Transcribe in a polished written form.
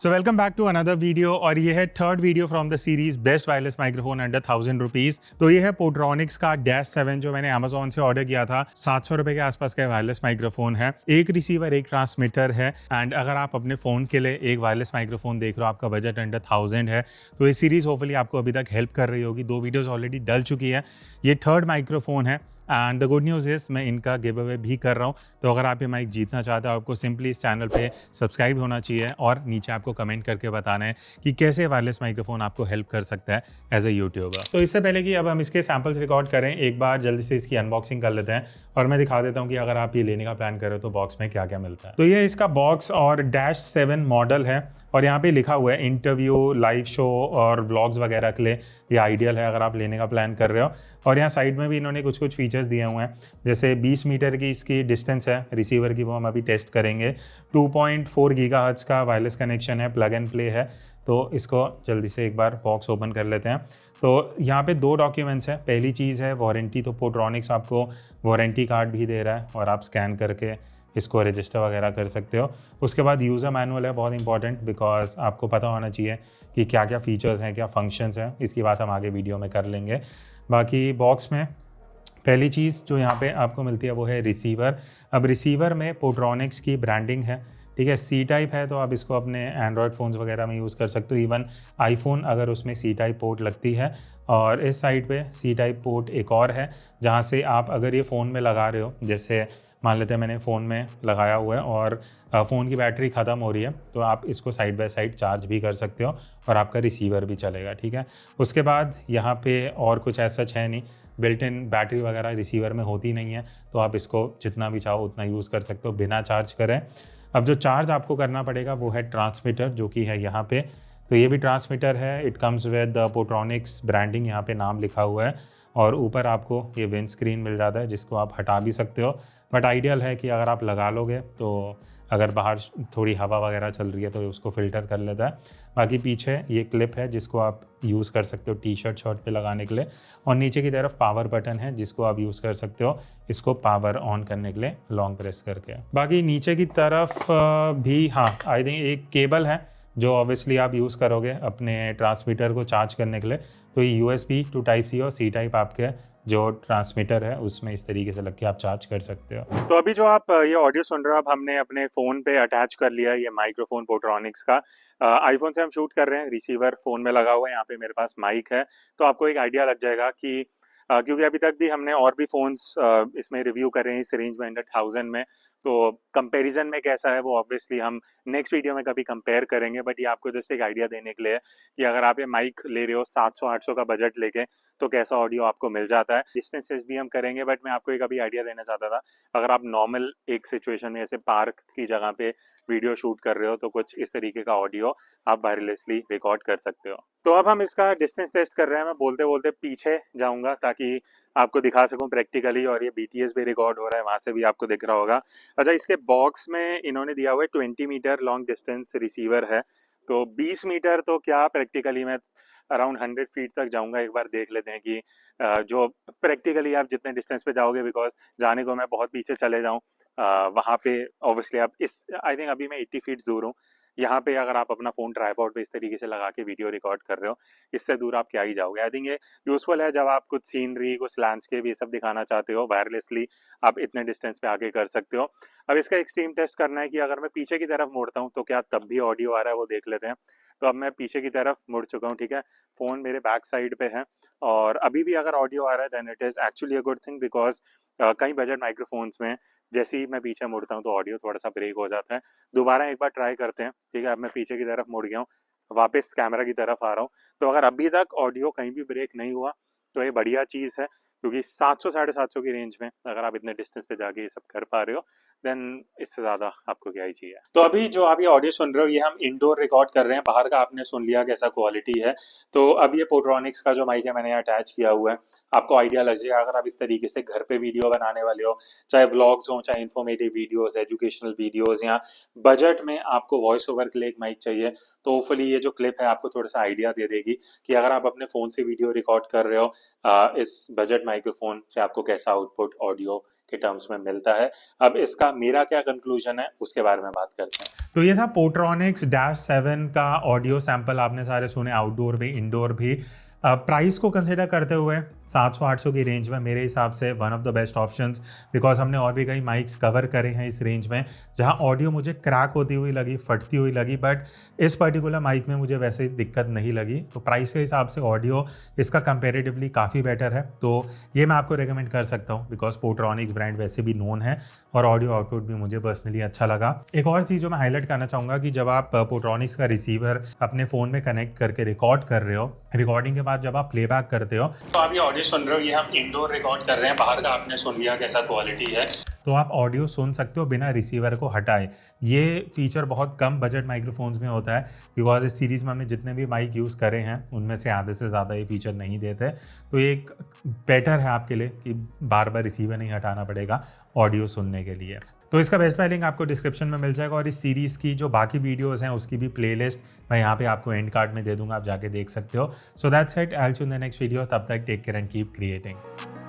So welcome back to another video और ये है third video from the series best wireless microphone under 1000 rupees. तो ये है पोट्रॉनिक्स का डैश 7 जो मैंने अमेजोन से ऑर्डर किया था। 700 रुपए के आसपास का वायरलेस माइक्रोफोन है, एक रिसीवर एक ट्रांसमीटर है। एंड अगर आप अपने फ़ोन के लिए एक वायरलेस माइक्रोफोन देख रहे हो, आपका बजट अंडर 1000 है, तो ये सीरीज होपफुली आपको अभी तक हेल्प कर रही होगी। 2 वीडियोज़ ऑलरेडी डल चुकी है, ये थर्ड माइक्रोफोन है। And the good news is मैं इनका गिव अवे भी कर रहा हूँ। तो अगर आप ये माइक जीतना चाहते हो, आपको सिंपली इस चैनल पे सब्सक्राइब होना चाहिए और नीचे आपको कमेंट करके बताना है कि कैसे वायरलेस माइक्रोफोन आपको हेल्प कर सकता है एज ए यूट्यूबर। तो इससे पहले कि अब हम इसके सैम्पल्स रिकॉर्ड करें, एक बार जल्दी से इसकी अनबॉक्सिंग कर लेते हैं और मैं दिखा देता हूँ कि अगर आप ये लेने का प्लान कर रहे हो तो बॉक्स में क्या क्या मिलता है। तो ये इसका बॉक्स और डैश 7 मॉडल है और यहाँ पे लिखा हुआ है इंटरव्यू, लाइव शो और व्लॉग्स वगैरह के लिए ये आइडियल है अगर आप लेने का प्लान कर रहे हो। और यहाँ साइड में भी इन्होंने कुछ कुछ फीचर्स दिए हुए हैं, जैसे 20 मीटर की इसकी डिस्टेंस है रिसीवर की, वो हम अभी टेस्ट करेंगे। 2.4 गीगाहर्ट्ज़ का वायरलेस कनेक्शन है, प्लग एंड प्ले है। तो इसको जल्दी से एक बार बॉक्स ओपन कर लेते हैं। तो यहाँ पे 2 डॉक्यूमेंट्स हैं। पहली चीज़ है वारंटी, तो पोट्रॉनिक्स आपको वारंटी कार्ड भी दे रहा है और आप स्कैन करके इसको रजिस्टर वगैरह कर सकते हो। उसके बाद यूज़र मैनुअल है, बहुत इंपॉर्टेंट, बिकॉज आपको पता होना चाहिए कि क्या क्या फ़ीचर्स हैं, क्या फंक्शंस हैं। इसकी बात हम आगे वीडियो में कर लेंगे। बाकी बॉक्स में पहली चीज़ जो यहाँ पे आपको मिलती है वो है रिसीवर। अब रिसीवर में पोट्रॉनिक्स की ब्रांडिंग है, ठीक है। सी टाइप है तो आप इसको अपने एंड्रॉयड फ़ोन्स वगैरह में यूज़ कर सकते हो, इवन आईफोन अगर उसमें सी टाइप पोर्ट लगती है। और इस साइड पे सी टाइप पोर्ट एक और है, जहाँ से आप अगर ये फ़ोन में लगा रहे हो, जैसे मान लेते हैं मैंने फ़ोन में लगाया हुआ है और फ़ोन की बैटरी ख़त्म हो रही है, तो आप इसको साइड बाय साइड चार्ज भी कर सकते हो और आपका रिसीवर भी चलेगा, ठीक है। उसके बाद यहाँ पे और कुछ ऐसा है नहीं, बिल्ट इन बैटरी वगैरह रिसीवर में होती नहीं है, तो आप इसको जितना भी चाहो उतना यूज़ कर सकते हो बिना चार्ज करें। अब जो चार्ज आपको करना पड़ेगा वो है ट्रांसमीटर, जो कि है यहाँ पे। तो ये भी ट्रांसमीटर है, it comes with Portronics branding, यहाँ पे नाम लिखा हुआ है। और ऊपर आपको ये विंड स्क्रीन मिल जाता है, जिसको आप हटा भी सकते हो, बट आइडियल है कि अगर आप लगा लोगे तो अगर बाहर थोड़ी हवा वगैरह चल रही है तो उसको फ़िल्टर कर लेता है। बाकी पीछे ये क्लिप है जिसको आप यूज़ कर सकते हो टी शर्ट शर्ट पे लगाने के लिए, और नीचे की तरफ पावर बटन है जिसको आप यूज़ कर सकते हो इसको पावर ऑन करने के लिए लॉन्ग प्रेस करके। बाकी नीचे की तरफ भी हाँ आई थिंक एक केबल है जो ऑब्वियसली आप यूज़ करोगे अपने ट्रांसमीटर को चार्ज करने के लिए। तो ये USB टू टाइप सी और सी टाइप आपके जो ट्रांसमीटर है उसमें इस तरीके से लग के आप चार्ज कर सकते हो। तो अभी जो आप ये ऑडियो सुन रहे हो, अब हमने अपने फ़ोन पे अटैच कर लिया है ये माइक्रोफोन पोट्रॉनिक्स का। आईफोन से हम शूट कर रहे हैं, रिसीवर फ़ोन में लगा हुआ है, यहाँ पे मेरे पास माइक है। तो आपको एक आइडिया लग जाएगा कि क्योंकि अभी तक भी हमने और भी फ़ोन्स इसमें रिव्यू कर रहे हैं इस रेंज में अंडर 1000 में, तो कंपैरिजन में कैसा है वो ऑब्वियसली हम नेक्स्ट वीडियो में कभी कंपेयर करेंगे। बट ये आपको जैसे एक आइडिया देने के लिए है कि अगर आप ये माइक ले रहे हो 700-800 का बजट लेके, तो कैसा ऑडियो आपको मिल जाता है। डिस्टेंसेस भी हम करेंगे, बट मैं आपको एक अभी आइडिया देना चाहता था, अगर आप नॉर्मल एक सिचुएशन में ऐसे पार्क की जगह पे वीडियो शूट कर रहे हो तो कुछ इस तरीके का ऑडियो आप वायरलेसली रिकॉर्ड कर सकते हो। तो अब हम इसका डिस्टेंस टेस्ट कर रहे हैं। मैं बोलते बोलते पीछे जाऊंगा ताकि आपको दिखा सकूं प्रैक्टिकली, और ये BTS भी रिकॉर्ड हो रहा है, वहां से भी आपको दिख रहा होगा। अच्छा, इसके बॉक्स में इन्होंने दिया हुआ है 20 मीटर लॉन्ग डिस्टेंस रिसीवर है, तो 20 मीटर तो क्या प्रैक्टिकली मैं अराउंड 100 फीट तक जाऊंगा। एक बार देख लेते हैं कि जो प्रैक्टिकली आप जितने डिस्टेंस पे जाओगे, बिकॉज जाने को मैं बहुत पीछे चले जाऊं वहां पे ऑब्वियसली आप इस आई थिंक अभी मैं 80 फीट दूर हूँ। यहाँ पे अगर आप अपना फोन ट्राइपॉड पे इस तरीके से लगा के वीडियो रिकॉर्ड कर रहे हो, इससे दूर आप क्या ही जाओगे। आई थिंक ये यूजफुल है जब आप कुछ सीनरी, कुछ लैंडस्केप ये सब दिखाना चाहते हो, वायरलेसली आप इतने डिस्टेंस पे आगे कर सकते हो। अब इसका एक्सट्रीम टेस्ट करना है कि अगर मैं पीछे की तरफ मुड़ता हूँ तो क्या तब भी ऑडियो आ रहा है, वो देख लेते हैं। तो अब मैं पीछे की तरफ मुड़ चुका हूँ, ठीक है, फोन मेरे बैक साइड पे है और अभी भी अगर ऑडियो आ रहा है then it is actually a good thing, because कई बजट माइक्रोफोन्स में जैसे ही मैं पीछे मुड़ता हूँ तो ऑडियो थोड़ा सा ब्रेक हो जाता है। दोबारा एक बार ट्राई करते हैं, ठीक है। अब मैं पीछे की तरफ मुड़ गया हूँ, वापस कैमरा की तरफ आ रहा हूँ, तो अगर अभी तक ऑडियो कहीं भी ब्रेक नहीं हुआ तो ये बढ़िया चीज़ है, क्योंकि 700-750 की रेंज में अगर आप इतने डिस्टेंस पे जाके ये सब कर पा रहे हो देन इससे ज़्यादा आपको क्या ही चाहिए। तो अभी जो आप ये ऑडियो सुन रहे हो ये हम इंडोर रिकॉर्ड कर रहे हैं, बाहर का आपने सुन लिया कैसा क्वालिटी है। तो अब ये पोट्रॉनिक्स का जो माइक है मैंने अटैच किया हुआ है, आपको आइडिया लग जाएगा अगर आप इस तरीके से घर पे वीडियो बनाने वाले हो, चाहे व्लॉग्स हो, चाहे इन्फॉर्मेटिव वीडियोस, एजुकेशनल वीडियोस, या बजट में आपको वॉइस ओवर के लिए एक माइक चाहिए, तो होपफुली ये जो क्लिप है आपको थोड़ा सा आइडिया दे देगी कि अगर आप अपने फ़ोन से वीडियो रिकॉर्ड कर रहे हो इस बजट माइक्रोफोन से आपको कैसा आउटपुट ऑडियो के टर्म्स में मिलता है। अब इसका मेरा क्या कंक्लूजन है उसके बारे में बात करते हैं। तो ये था पोट्रॉनिक्स डैश 7 का ऑडियो सैंपल, आपने सारे सुने, आउटडोर भी इंडोर भी। प्राइस को कंसिडर करते हुए 700-800 की रेंज में मेरे हिसाब से one of the best options, because हमने और भी कई माइक्स कवर करे हैं इस रेंज में जहां ऑडियो मुझे क्रैक होती हुई लगी, फटती हुई लगी, बट इस पर्टिकुलर माइक में मुझे वैसे दिक्कत नहीं लगी। तो प्राइस के हिसाब से ऑडियो इसका कंपेरेटिवली काफ़ी बेटर है, तो ये मैं आपको रिकमेंड कर सकता हूँ बिकॉज पोट्रॉनिक्स ब्रांड वैसे भी नोन है और ऑडियो आउटपुट भी मुझे पर्सनली अच्छा लगा। एक और चीज़ जो मैं हाईलाइट करना चाहूँगा कि जब आप पोट्रॉनिक्स का रिसीवर अपने फ़ोन में कनेक्ट करके रिकॉर्ड कर रहे हो, रिकॉर्डिंग के बाद जब आप प्लेबैक करते हो तो आप ये ऑडियो सुन रहे हो, ये हम इंडोर रिकॉर्ड कर रहे हैं, बाहर का आपने सुन लिया कैसा क्वालिटी है, तो आप ऑडियो सुन सकते हो बिना रिसीवर को हटाए। ये फीचर बहुत कम बजट माइक्रोफोन्स में होता है बिकॉज इस सीरीज़ में हमने जितने भी माइक यूज़ करे हैं उनमें से आधे से ज़्यादा ये फीचर नहीं देते। तो ये एक बेटर है आपके लिए कि बार बार रिसीवर नहीं हटाना पड़ेगा ऑडियो सुनने के लिए। तो इसका बेस्ट बाय लिंक आपको डिस्क्रिप्शन में मिल जाएगा और इस सीरीज़ की जो बाकी वीडियोज़ हैं उसकी भी प्लेलिस्ट मैं यहाँ पे आपको एंड कार्ड में दे दूंगा, आप जाके देख सकते हो। So that's it, I will see you in the next video. तब तक take care and keep creating.